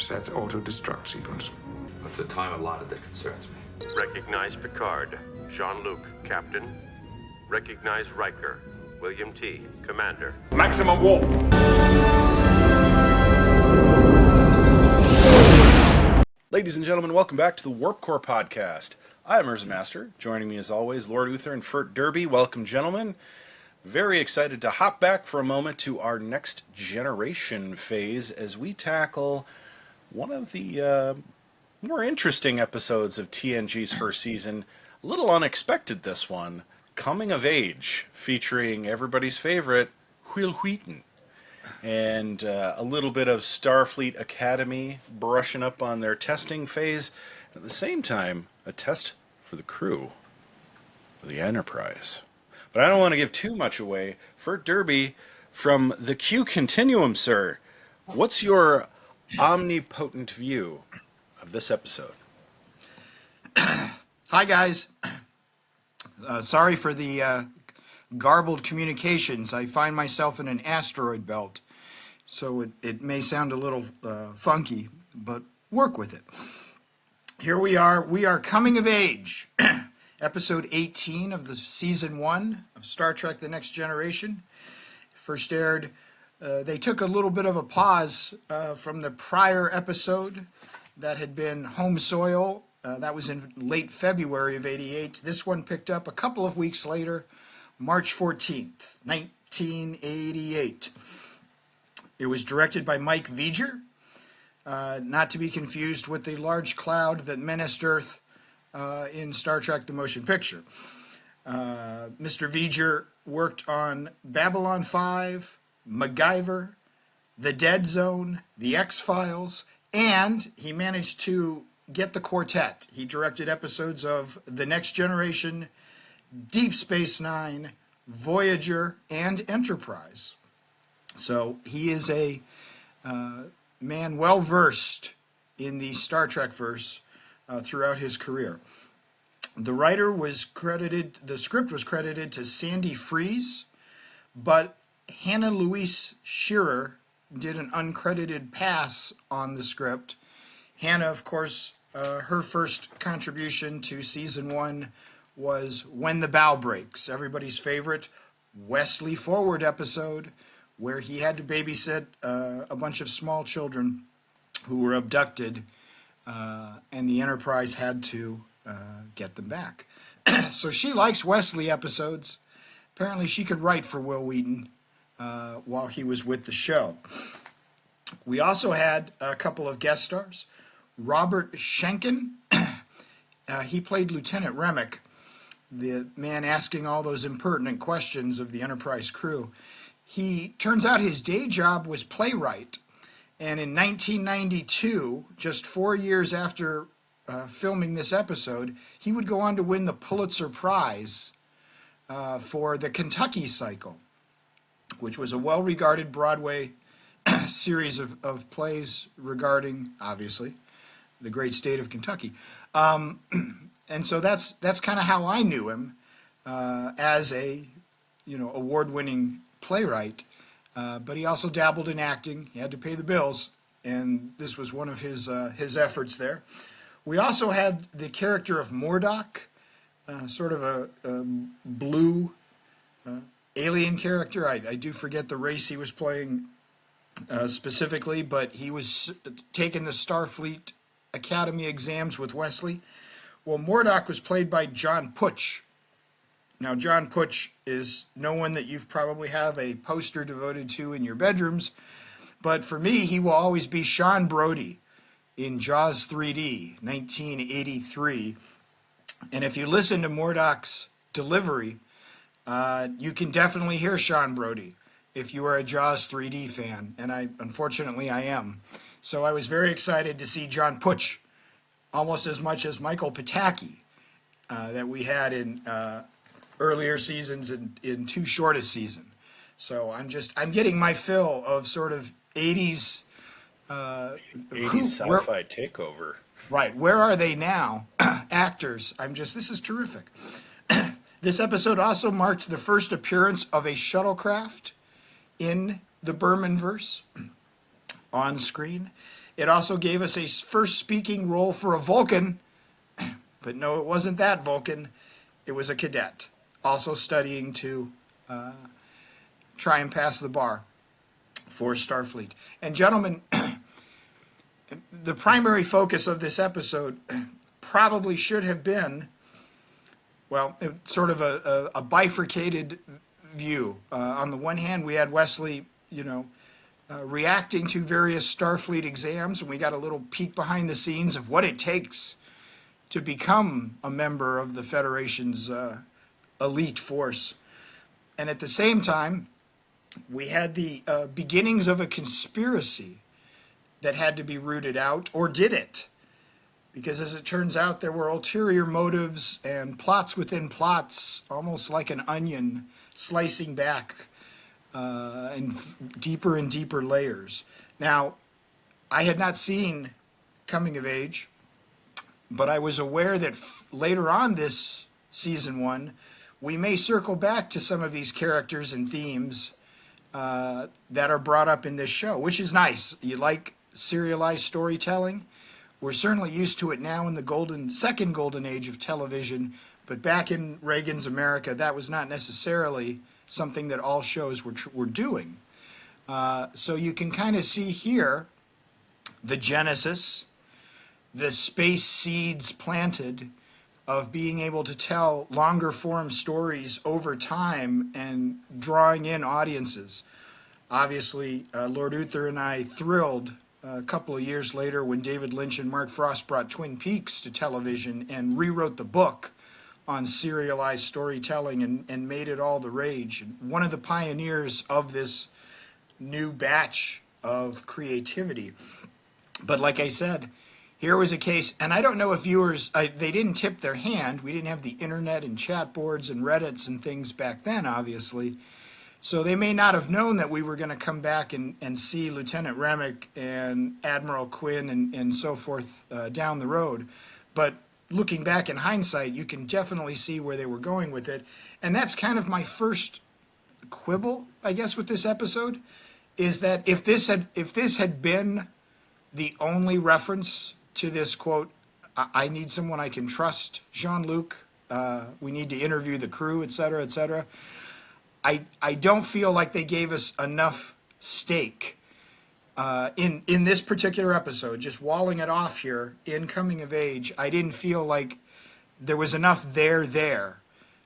set auto-destruct sequence. It's the time allotted that concerns me. Recognize Picard, Jean-Luc, Captain. Recognize Riker, William T., Commander. Maximum warp! Ladies and gentlemen, welcome back to the Warp Core Podcast. I am Urza Master. Joining me as always, Lord Uther and Fert Derby. Welcome, gentlemen. Very excited to hop back for a moment to our next generation phase as we tackle one of the more interesting episodes of TNG's first season. A little unexpected, this one. Coming of Age, featuring everybody's favorite, Wil Wheaton. And a little bit of Starfleet Academy brushing up on their testing phase. At the same time, a test for the crew of the Enterprise. But I don't want to give too much away. Fert Derby, from the Q Continuum, sir, what's your omnipotent view of this episode? Hi, guys. Sorry for the garbled communications. I find myself in an asteroid belt, so it may sound a little funky, but work with it. Here we are. We are coming of age. Episode 18 of the season 1 of Star Trek The Next Generation. First aired. They took a little bit of a pause from the prior episode that had been Home Soil. That was in late February of '88. This one picked up a couple of weeks later, March 14th, 1988. It was directed by Mike V'ger, not to be confused with the large cloud that menaced Earth in Star Trek The Motion Picture. Mr. V'ger worked on Babylon 5, MacGyver, The Dead Zone, The X-Files, and he managed to get the quartet. He directed episodes of The Next Generation, Deep Space Nine, Voyager, and Enterprise. So he is a man well versed in the Star Trek verse throughout his career. The script was credited to Sandy Fries, but Hannah Louise Shearer did an uncredited pass on the script. Hannah, of course, her first contribution to season 1 was When the Bow Breaks, everybody's favorite Wesley Forward episode, where he had to babysit a bunch of small children who were abducted, and the Enterprise had to get them back. So she likes Wesley episodes. Apparently she could write for Wil Wheaton while he was with the show. We also had a couple of guest stars. Robert Schenken, he played Lieutenant Remick, the man asking all those impertinent questions of the Enterprise crew. He turns out his day job was playwright, and in 1992, just 4 years after filming this episode, he would go on to win the Pulitzer Prize for the Kentucky Cycle, which was a well-regarded Broadway series of plays regarding, obviously, the great state of Kentucky. And so that's kind of how I knew him as a award-winning playwright. But he also dabbled in acting. He had to pay the bills, and this was one of his efforts there. We also had the character of Mordok, sort of a blue alien character. I do forget the race he was playing specifically, but he was taking the Starfleet Academy exams with Wesley. Well, Mordok was played by John Putsch. Now, John Putsch is no one that you've probably have a poster devoted to in your bedrooms, but for me, he will always be Sean Brody in Jaws 3D, 1983. And if you listen to Mordok's delivery, you can definitely hear Sean Brody if you are a Jaws 3D fan, and unfortunately I am. So I was very excited to see John Putsch, almost as much as Michael Pataki that we had in earlier seasons and in Too Short a Season. So I'm getting my fill of sort of 80s 80s sci-fi takeover. Right. Where are they now? Actors. This is terrific. This episode also marked the first appearance of a shuttlecraft in the Berman verse on screen. It also gave us a first speaking role for a Vulcan, but no, it wasn't that Vulcan. It was a cadet, also studying to try and pass the bar for Starfleet. And gentlemen, the primary focus of this episode probably should have been, well, sort of a bifurcated view. On the one hand, we had Wesley, reacting to various Starfleet exams, and we got a little peek behind the scenes of what it takes to become a member of the Federation's elite force. And at the same time, we had the beginnings of a conspiracy that had to be rooted out, or did it? Because as it turns out, there were ulterior motives and plots within plots, almost like an onion slicing back in deeper and deeper layers. Now, I had not seen Coming of Age, but I was aware that later on this season 1, we may circle back to some of these characters and themes that are brought up in this show, which is nice. You like serialized storytelling? We're certainly used to it now in the second golden age of television, but back in Reagan's America, that was not necessarily something that all shows were doing. So you can kind of see here the genesis, the space seeds planted of being able to tell longer form stories over time and drawing in audiences. Obviously, Lord Uther and I thrilled a couple of years later when David Lynch and Mark Frost brought Twin Peaks to television and rewrote the book on serialized storytelling and made it all the rage. One of the pioneers of this new batch of creativity. But like I said, here was a case, and I don't know if viewers, they didn't tip their hand. We didn't have the internet and chat boards and Reddits and things back then, obviously. So they may not have known that we were going to come back and see Lieutenant Remick and Admiral Quinn and so forth down the road. But looking back in hindsight, you can definitely see where they were going with it. And that's kind of my first quibble, I guess, with this episode, is that if this had been the only reference to this quote, I need someone I can trust, Jean-Luc, we need to interview the crew, et cetera, I don't feel like they gave us enough stake in this particular episode, just walling it off here in Coming of Age. I didn't feel like there was enough there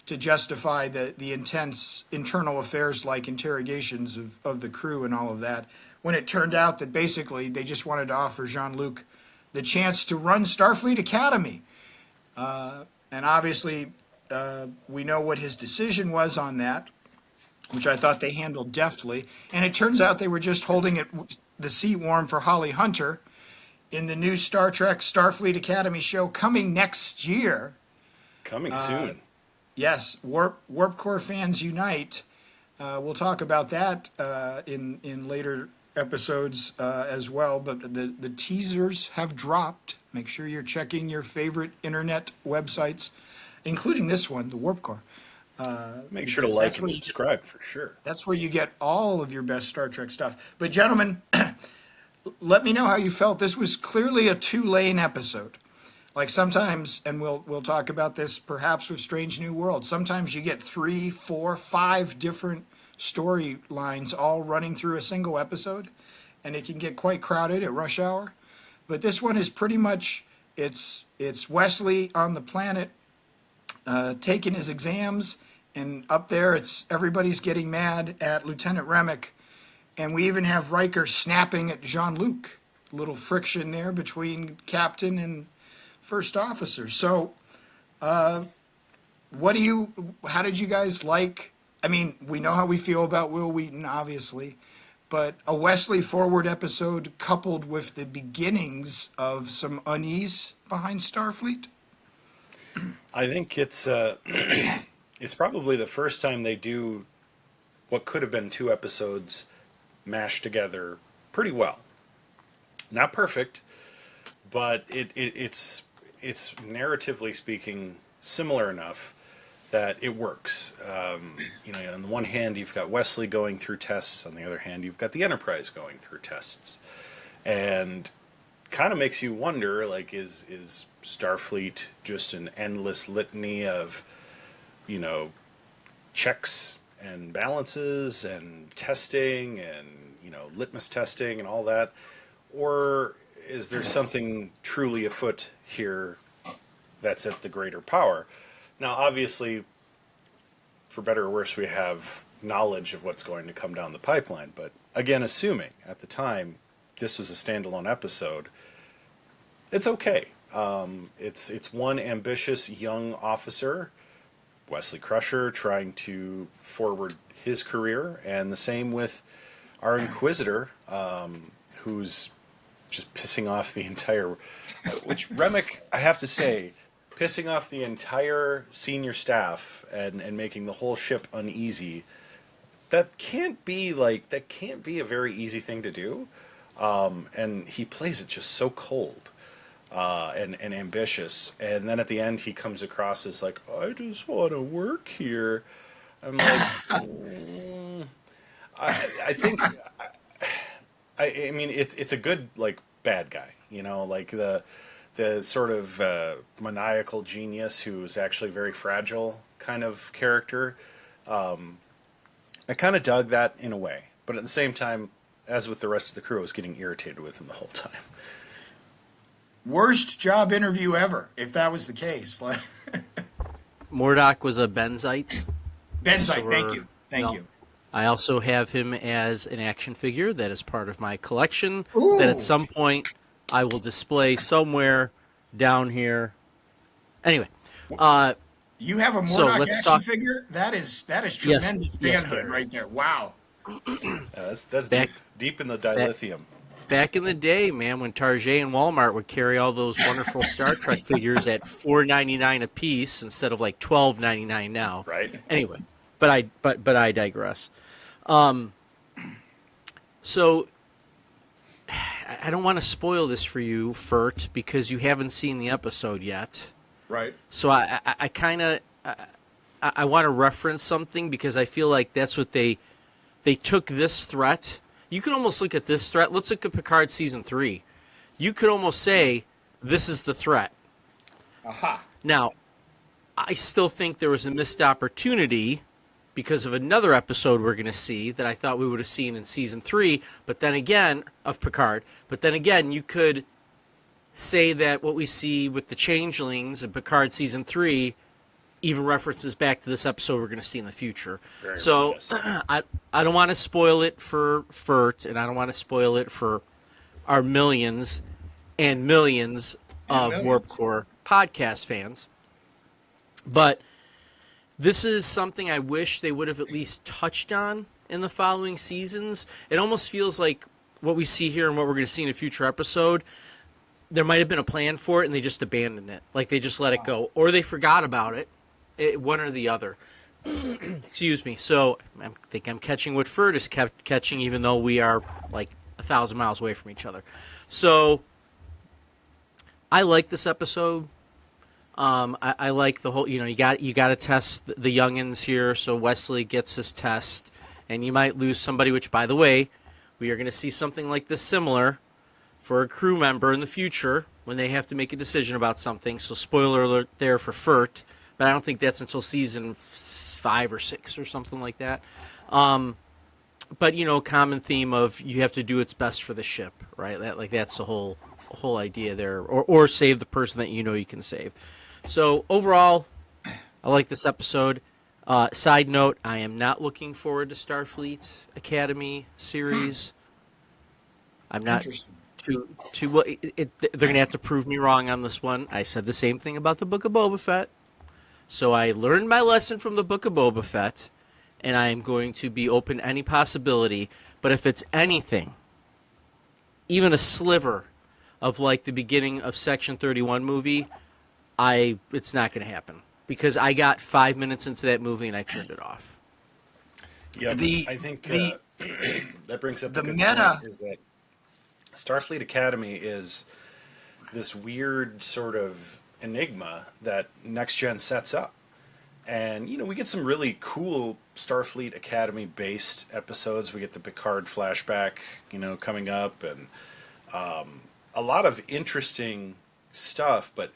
to justify the intense internal affairs like interrogations of the crew and all of that, when it turned out that basically they just wanted to offer Jean-Luc the chance to run Starfleet Academy. And obviously we know what his decision was on that, which I thought they handled deftly. And it turns out they were just holding the seat warm for Holly Hunter in the new Star Trek Starfleet Academy show coming next year. Coming soon. Yes, Warp Core fans unite. We'll talk about that in later episodes as well. But the teasers have dropped. Make sure you're checking your favorite internet websites, including this one, the Warp Core. Make sure to like and subscribe for sure. That's where you get all of your best Star Trek stuff. But gentlemen, let me know how you felt. This was clearly a two-lane episode. Like sometimes, and we'll talk about this perhaps with Strange New World, sometimes you get 3, 4, 5 different storylines all running through a single episode, and it can get quite crowded at rush hour. But this one is pretty much, it's Wesley on the planet taking his exams, and up there it's everybody's getting mad at Lieutenant Remick, and we even have Riker snapping at Jean-Luc. Little friction there between captain and first officer. So how did you guys like, I mean, we know how we feel about Will Wheaton, obviously, but a Wesley forward episode coupled with the beginnings of some unease behind Starfleet? I think it's it's probably the first time they do what could have been 2 episodes mashed together pretty well. Not perfect, but it's narratively speaking similar enough that it works. On the one hand, you've got Wesley going through tests. On the other hand, you've got the Enterprise going through tests. And kind of makes you wonder, like, is Starfleet just an endless litany of, you know, checks and balances and testing and, you know, litmus testing and all that? Or is there something truly afoot here that's at the greater power? Now, obviously, for better or worse, we have knowledge of what's going to come down the pipeline. But again, assuming at the time this was a standalone episode, it's okay. It's one ambitious young officer, Wesley Crusher, trying to forward his career, and the same with our Inquisitor, who's just pissing off the entire. Which Remick, I have to say, pissing off the entire senior staff and making the whole ship uneasy. That can't be a very easy thing to do, and he plays it just so cold and ambitious. And then at the end, he comes across as like, I just want to work here. I'm like, I think, I mean, it's a good like bad guy, you know, like the sort of maniacal genius who's actually very fragile kind of character. I kind of dug that in a way, but at the same time, as with the rest of the crew, I was getting irritated with him the whole time. Worst job interview ever, if that was the case. Murdoch was a Benzite. Benzite, thank you. I also have him as an action figure that is part of my collection. Ooh. That at some point I will display somewhere down here. Anyway, you have a so Murdoch let's action talk- figure? That is tremendous yes, manhood right there. Wow. That's Back- deep in the dilithium. back in the day, man, when Target and Walmart would carry all those wonderful Star Trek figures at $4.99 a piece instead of like $12.99 now. Right. Anyway, but I digress. So I don't want to spoil this for you, Fert, because you haven't seen the episode yet. Right. So I kind of I want to reference something because I feel like that's what they took this threat. You can almost look at this threat. Let's look at Picard season 3. You could almost say this is the threat. Aha. Now, I still think there was a missed opportunity because of another episode we're going to see that I thought we would have seen in season 3, but then again, of Picard. But then again, you could say that what we see with the changelings in Picard season 3 even references back to this episode we're going to see in the future. Very So reminiscent. I don't want to spoil it for Fert, and I don't want to spoil it for our millions and millions of Warp Core podcast fans. But this is something I wish they would have at least touched on in the following seasons. It almost feels like what we see here and what we're going to see in a future episode, there might have been a plan for it and they just abandoned it. Like they just let it go. Or they forgot about it. One or the other. Excuse me. So I think I'm catching what Ferd is catching, even though we are like 1,000 miles away from each other. So I like this episode. I like the whole, you got to test the youngins here. So Wesley gets his test, and you might lose somebody. Which, by the way, we are going to see something like this similar for a crew member in the future when they have to make a decision about something. So spoiler alert there for Fert, but I don't think that's until season 5 or 6 or something like that. But common theme of you have to do what's best for the ship, right? That's the whole idea there, or save the person that you can save. So overall, I like this episode. Side note, I am not looking forward to Starfleet Academy series. I'm not too well. They're going to have to prove me wrong on this one. I said the same thing about the Book of Boba Fett. So I learned my lesson from the Book of Boba Fett, and I am going to be open to any possibility. But if it's anything, even a sliver of like the beginning of Section 31 movie, it's not going to happen because I got 5 minutes into that movie and I turned it off. Yeah, I think that brings up the a good meta point, is that Starfleet Academy is this weird sort of enigma that Next Gen sets up. And, we get some really cool Starfleet Academy-based episodes. We get the Picard flashback, coming up, and a lot of interesting stuff, but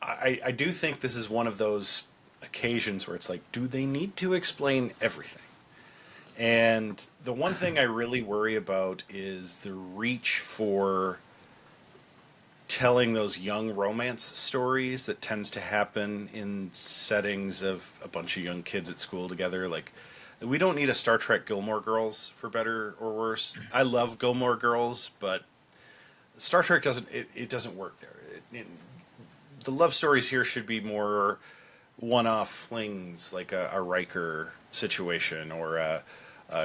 I do think this is one of those occasions where it's like, do they need to explain everything? And the one thing I really worry about is the reach for telling those young romance stories that tends to happen in settings of a bunch of young kids at school together. Like, we don't need a Star Trek Gilmore Girls, for better or worse. I love Gilmore Girls, but Star Trek doesn't work there. The love stories here should be more one-off flings, like a Riker situation, or a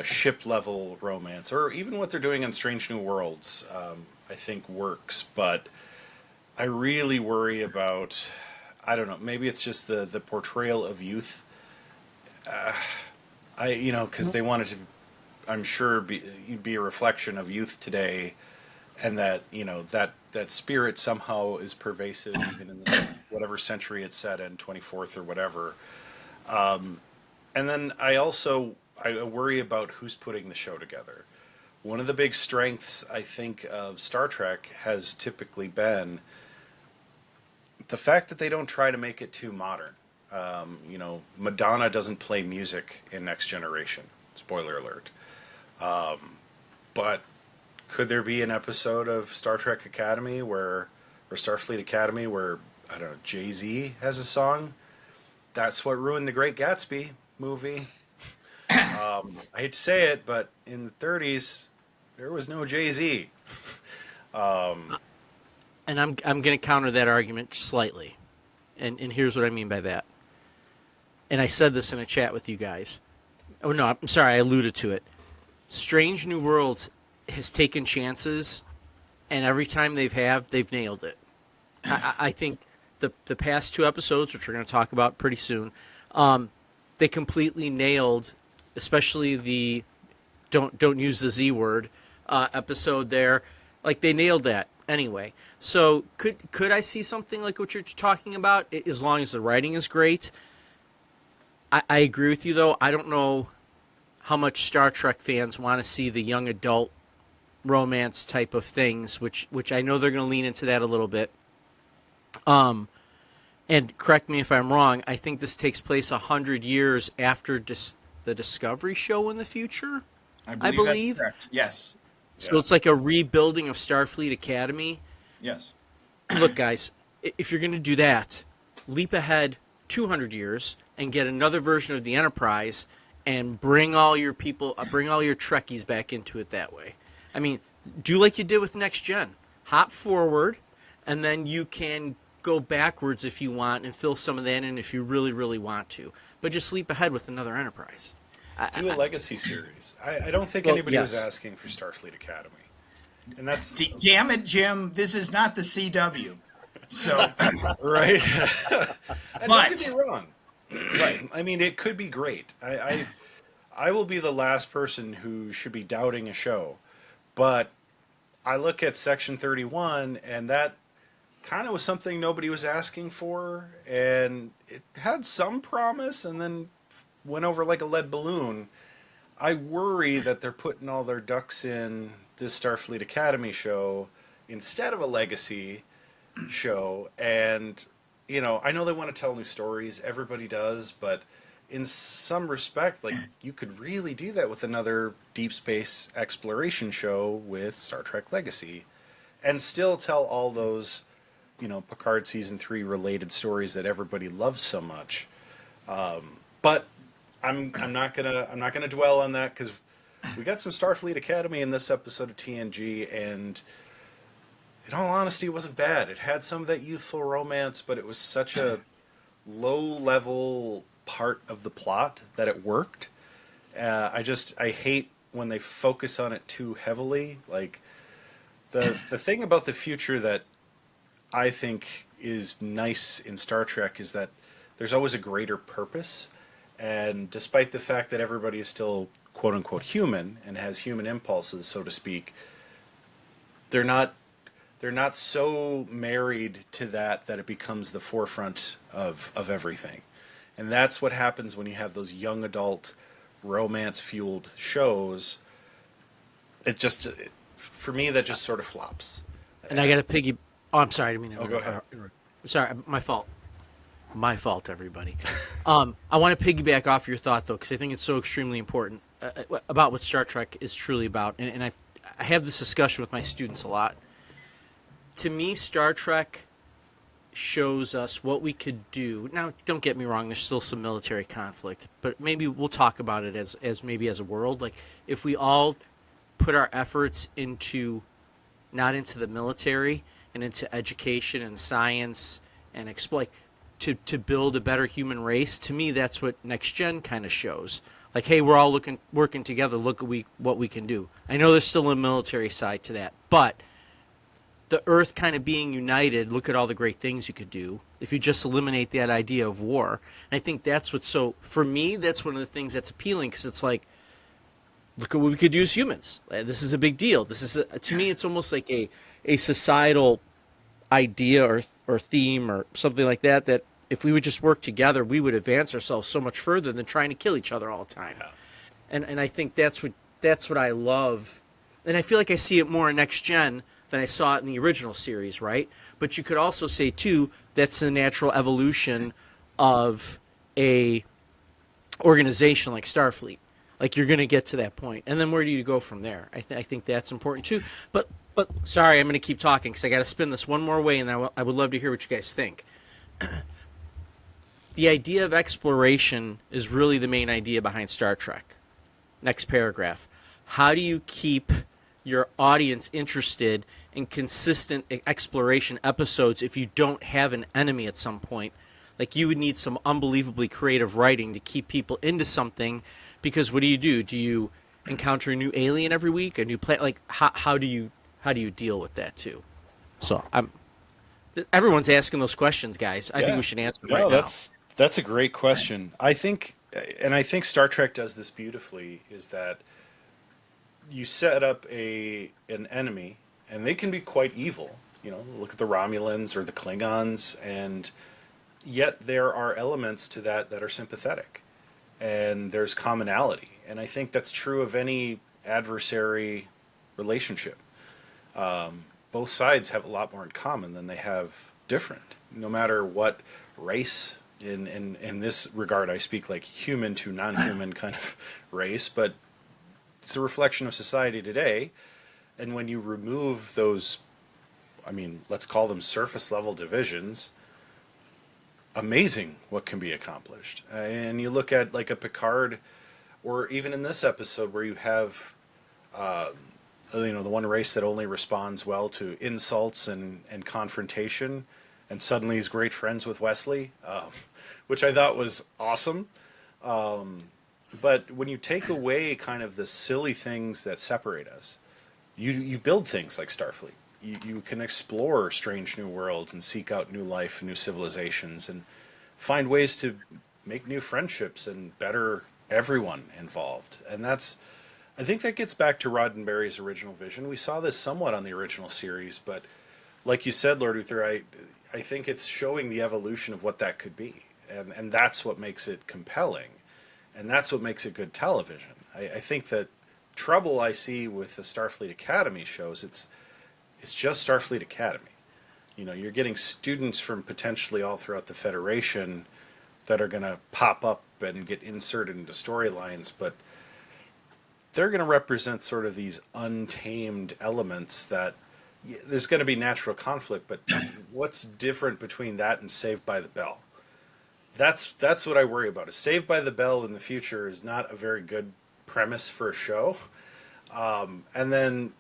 ship-level romance, or even what they're doing on Strange New Worlds, I think works. But I really worry about, I don't know, maybe it's just the portrayal of youth. Because they wanted to, I'm sure, be a reflection of youth today, and that, that spirit somehow is pervasive even in whatever century it's set in, 24th or whatever. And then I worry about who's putting the show together. One of the big strengths, I think, of Star Trek has typically been the fact that they don't try to make it too modern. Madonna doesn't play music in Next Generation. Spoiler alert. But could there be an episode of Star Trek Academy or Starfleet Academy where, I don't know, Jay-Z has a song? That's what ruined The Great Gatsby movie. I hate to say it, but in the 30s, there was no Jay-Z. And I'm going to counter that argument slightly. And here's what I mean by that. And I said this in a chat with you guys. Oh, no, I'm sorry, I alluded to it. Strange New Worlds has taken chances, and every time they've nailed it. I think the past two episodes, which we're going to talk about pretty soon, they completely nailed, especially the don't use the Z word episode there. Like, they nailed that anyway. So could I see something like what you're talking about, as long as the writing is great? I agree with you, though. I don't know how much Star Trek fans want to see the young adult romance type of things, which I know they're going to lean into that a little bit. And correct me if I'm wrong, I think this takes place 100 years after the Discovery show in the future. I believe. That's correct. Yes. So it's like a rebuilding of Starfleet Academy. Yes. Look, guys, if you're going to do that, leap ahead 200 years and get another version of the Enterprise and bring all your Trekkies back into it that way. I mean, do like you did with Next Gen. Hop forward, and then you can go backwards if you want and fill some of that in if you really, really want to. But just leap ahead with another Enterprise. Do a legacy series. I don't think anybody was asking for Starfleet Academy. And that's... Damn it, Jim. This is not the CW. So... Right? And don't get me wrong. Right. I mean, it could be great. I will be the last person who should be doubting a show. But I look at Section 31, and that kind of was something nobody was asking for. And it had some promise, and then went over like a lead balloon. I worry that they're putting all their ducks in this Starfleet Academy show instead of a legacy show. And, I know they want to tell new stories. Everybody does. But in some respect, like, you could really do that with another deep space exploration show with Star Trek Legacy and still tell all those, Picard Season 3 related stories that everybody loves so much. But I'm not gonna dwell on that, because we got some Starfleet Academy in this episode of TNG, and in all honesty, it wasn't bad. It had some of that youthful romance, but it was such a low-level part of the plot that it worked. I hate when they focus on it too heavily. Like, the thing about the future that I think is nice in Star Trek is that there's always a greater purpose. And despite the fact that everybody is still quote-unquote human and has human impulses, so to speak, they're not so married to that it becomes the forefront of everything. And that's what happens when you have those young adult romance-fueled shows. For me, that just sort of flops. And I got to piggy. Oh, I'm sorry. I didn't mean to. Oh, go ahead. Sorry, my fault. My fault, everybody. I want to piggyback off your thought, though, because I think it's so extremely important about what Star Trek is truly about. And I have this discussion with my students a lot. To me, Star Trek shows us what we could do. Now, don't get me wrong, there's still some military conflict, but maybe we'll talk about it as maybe as a world. Like, if we all put our efforts into, not into the military, and into education and science and exploit, to build a better human race, to me, that's what Next Gen kind of shows. Like, hey, we're all working together, look at what we can do. I know there's still a military side to that, but the Earth kind of being united, look at all the great things you could do if you just eliminate that idea of war. And I think that's what's so, for me, that's one of the things that's appealing, because it's like, look at what we could do as humans. This is a big deal. This is, to me, it's almost like a societal idea or theme or something like that, that if we would just work together, we would advance ourselves so much further than trying to kill each other all the time. Yeah. And I think that's what I love. And I feel like I see it more in Next Gen than I saw it in the original series, right? But you could also say, too, that's the natural evolution of a organization like Starfleet. Like, you're going to get to that point. And then where do you go from there? I think that's important, too. But sorry, I'm going to keep talking because I got to spin this one more way, and I would love to hear what you guys think. The idea of exploration is really the main idea behind Star Trek. Next paragraph. How do you keep your audience interested in consistent exploration episodes if you don't have an enemy at some point? Like, you would need some unbelievably creative writing to keep people into something, because what do? Do you encounter a new alien every week, a new planet? Like, how do you deal with that too? So everyone's asking those questions, guys. I think we should answer right now. That's a great question. I think Star Trek does this beautifully, is that you set up an enemy, and they can be quite evil. You know, look at the Romulans or the Klingons, and yet there are elements to that are sympathetic, and there's commonality. And I think that's true of any adversary relationship. Both sides have a lot more in common than they have different. No matter what race, in this regard, I speak like human to non-human kind of race, but it's a reflection of society today. And when you remove those, I mean, let's call them surface level divisions, amazing what can be accomplished. And you look at like a Picard, or even in this episode where you have, the one race that only responds well to insults and confrontation, and suddenly he's great friends with Wesley, which I thought was awesome. But when you take away kind of the silly things that separate us, you build things like Starfleet. You can explore strange new worlds and seek out new life, new civilizations, and find ways to make new friendships and better everyone involved. And I think that gets back to Roddenberry's original vision. We saw this somewhat on the original series, but like you said, Lord Uther, I think it's showing the evolution of what that could be. And that's what makes it compelling. And that's what makes it good television. I think that trouble I see with the Starfleet Academy shows, it's just Starfleet Academy. You know, you're getting students from potentially all throughout the Federation that are going to pop up and get inserted into storylines, but they're going to represent sort of these untamed elements that there's going to be natural conflict, but what's different between that and Saved by the Bell? That's what I worry about. Saved by the Bell in the future is not a very good premise for a show. And then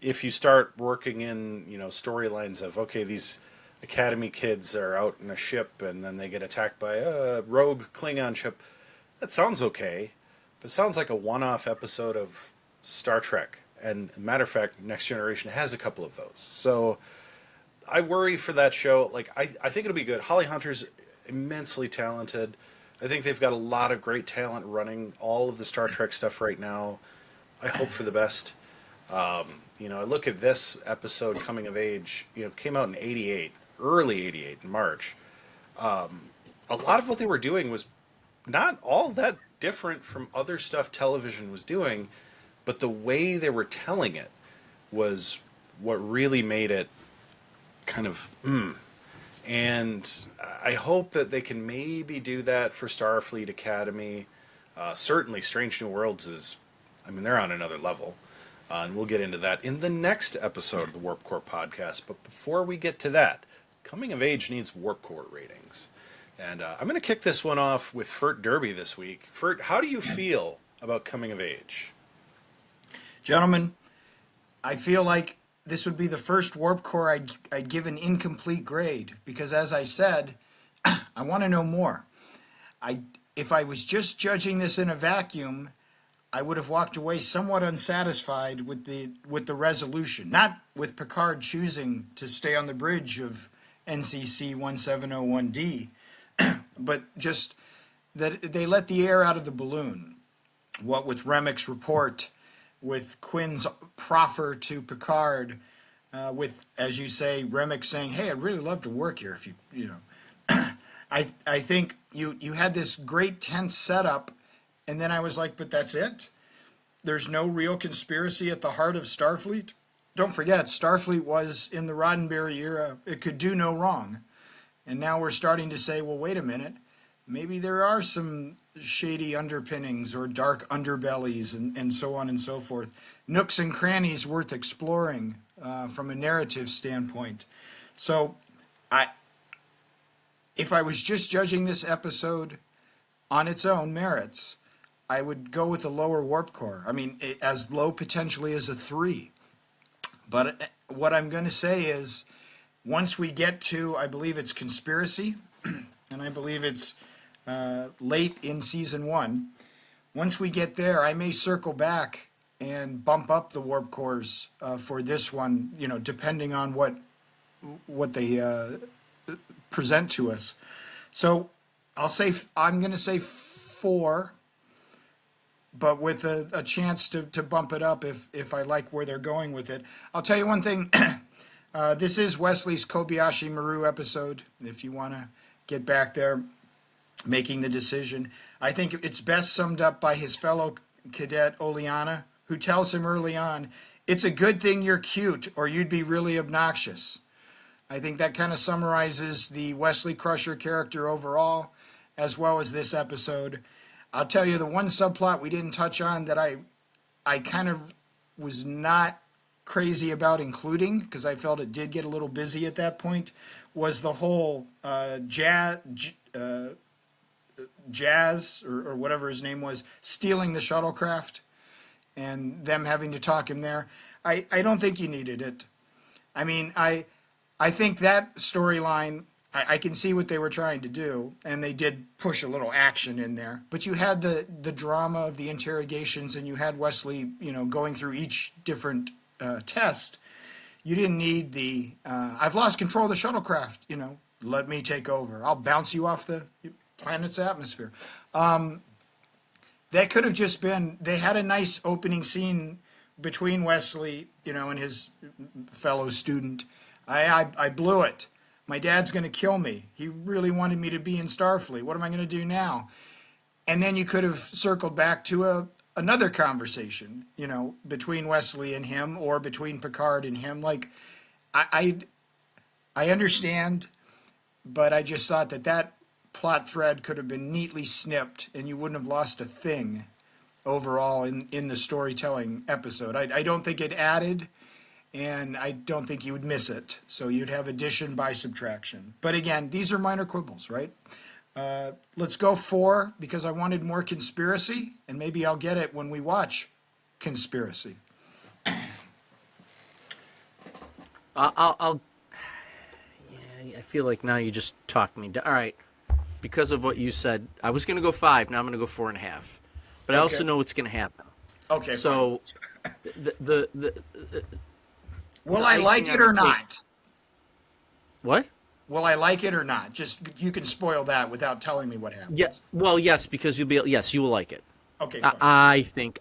if you start working in, storylines of, okay, these Academy kids are out in a ship and then they get attacked by a rogue Klingon ship, that sounds okay, but it sounds like a one-off episode of Star Trek. And matter of fact, Next Generation has a couple of those. So I worry for that show. Like, I think it'll be good. Holly Hunter's immensely talented. I think they've got a lot of great talent running all of the Star Trek stuff right now. I hope for the best. I look at this episode, Coming of Age, came out in 88, early 88 in March. A lot of what they were doing was not all that different from other stuff television was doing, but the way they were telling it was what really made it kind of and I hope that they can maybe do that for Starfleet Academy. Certainly, Strange New Worlds is, I mean, they're on another level. And we'll get into that in the next episode of the Warp Core podcast. But before we get to that, Coming of Age needs Warp Core ratings. And I'm going to kick this one off with Fert Derby this week. Fert, how do you feel about Coming of Age? Gentlemen, I feel like this would be the first Warp Core I'd give an incomplete grade because, as I said, I want to know more. If I was just judging this in a vacuum, I would have walked away somewhat unsatisfied with the resolution. Not with Picard choosing to stay on the bridge of NCC 1701D, but just that they let the air out of the balloon. What with Remick's report, with Quinn's proffer to Picard, with, as you say, Remick saying, "Hey, I'd really love to work here if you know." I think you had this great tense setup. And then I was like, but that's it? There's no real conspiracy at the heart of Starfleet? Don't forget, Starfleet was in the Roddenberry era. It could do no wrong. And now we're starting to say, well, wait a minute. Maybe there are some shady underpinnings or dark underbellies and so on and so forth. Nooks and crannies worth exploring from a narrative standpoint. So if I was just judging this episode on its own merits, I would go with a lower warp core. I mean, as low potentially as a 3. But what I'm going to say is, once we get to, I believe it's Conspiracy, and I believe it's late in season 1. Once we get there, I may circle back and bump up the warp cores for this one, you know, depending on what they present to us. So I'm going to say 4. But with a chance to bump it up if I like where they're going with it. I'll tell you one thing. This is Wesley's Kobayashi Maru episode, if you want to get back there making the decision. I think it's best summed up by his fellow cadet, Oleana, who tells him early on, "It's a good thing you're cute or you'd be really obnoxious." I think that kind of summarizes the Wesley Crusher character overall, as well as this episode. I'll tell you the one subplot we didn't touch on that I kind of was not crazy about including, because I felt it did get a little busy at that point, was the whole Jazz or whatever his name was, stealing the shuttlecraft and them having to talk him there. I don't think you needed it. I mean, I think that storyline, I can see what they were trying to do, and they did push a little action in there. But you had the drama of the interrogations, and you had Wesley, you know, going through each different test. You didn't need the, I've lost control of the shuttlecraft, you know, let me take over. I'll bounce you off the planet's atmosphere. That could have just been, they had a nice opening scene between Wesley, you know, and his fellow student. I blew it. My dad's going to kill me. He really wanted me to be in Starfleet. What am I going to do now? And then you could have circled back to another conversation, you know, between Wesley and him, or between Picard and him. Like, I understand, but I just thought that plot thread could have been neatly snipped, and you wouldn't have lost a thing overall in the storytelling episode. I don't think it added, and I don't think you would miss it. So you'd have addition by subtraction. But again, these are minor quibbles, right? Let's go 4, because I wanted more conspiracy, and maybe I'll get it when we watch Conspiracy. I feel like now you just talked me down. All right, because of what you said, I was going to go 5. Now I'm going to go 4.5. But I also know what's going to happen. Okay. So, will I like it or not? What? Will I like it or not? Just, you can spoil that without telling me what happens. Yeah. Well, yes, because you will like it. Okay. Fine. I think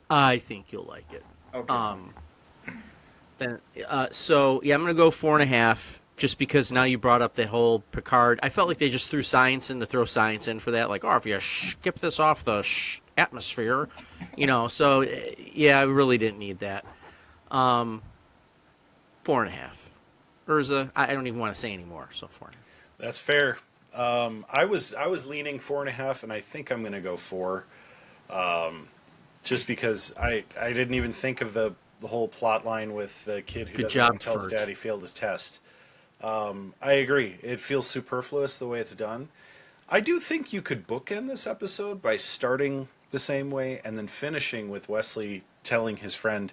you'll like it. Okay. Then, so yeah, I'm gonna go 4.5, just because now you brought up the whole Picard. I felt like they just threw science in to throw science in for that. Like, oh, if you skip this off the atmosphere, you know. So yeah, I really didn't need that. 4.5. Urza. I don't even want to say anymore so far. That's fair. I was leaning 4.5, and I think I'm going to go 4. Just because I didn't even think of the whole plot line with the kid who Good doesn't job, want to tell his Fert. dad he failed his test. I agree. It feels superfluous the way it's done. I do think you could bookend this episode by starting the same way and then finishing with Wesley telling his friend,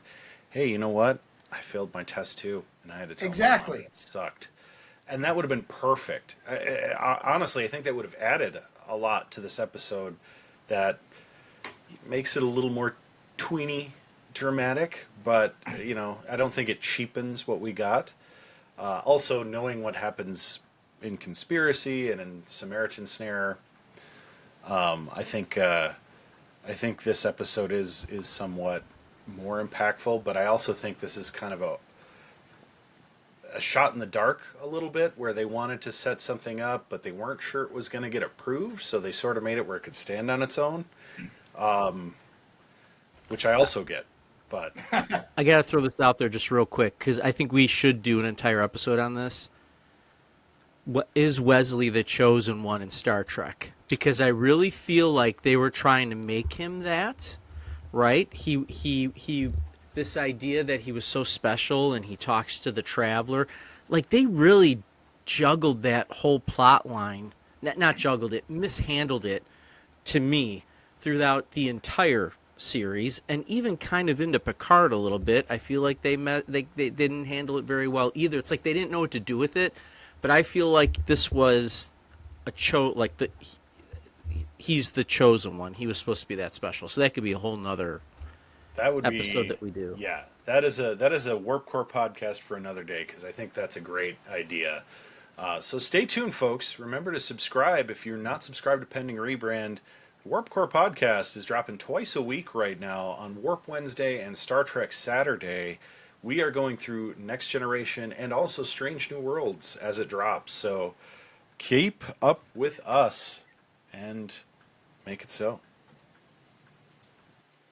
"Hey, you know what? I failed my test too, and I had to tell my mom. Exactly. It sucked." And that would have been perfect. Honestly, I think that would have added a lot to this episode. That makes it a little more tweeny dramatic, but I don't think it cheapens what we got. Also, knowing what happens in Conspiracy and in Samaritan Snare, I think this episode is somewhat more impactful. But I also think this is kind of a shot in the dark a little bit, where they wanted to set something up, but they weren't sure it was going to get approved, so they sort of made it where it could stand on its own, which I also get. But I got to throw this out there just real quick because I think we should do an entire episode on this. What is Wesley the chosen one in Star Trek? Because I really feel like they were trying to make him that, right? He this idea that he was so special and he talks to the Traveler, like they really juggled that whole plot line. Not juggled it, mishandled it to me throughout the entire series, and even kind of into Picard a little bit. I feel like they didn't handle it very well either. It's like they didn't know what to do with it. But I feel like this was he's the chosen one. He was supposed to be that special. So that could be a whole nother episode that we do. Yeah, that is a Warp Core podcast for another day, because I think that's a great idea. So stay tuned, folks. Remember to subscribe if you're not subscribed to Pending Rebrand. Warp Core podcast is dropping twice a week right now on Warp Wednesday and Star Trek Saturday. We are going through Next Generation and also Strange New Worlds as it drops. So keep up with us and make it so.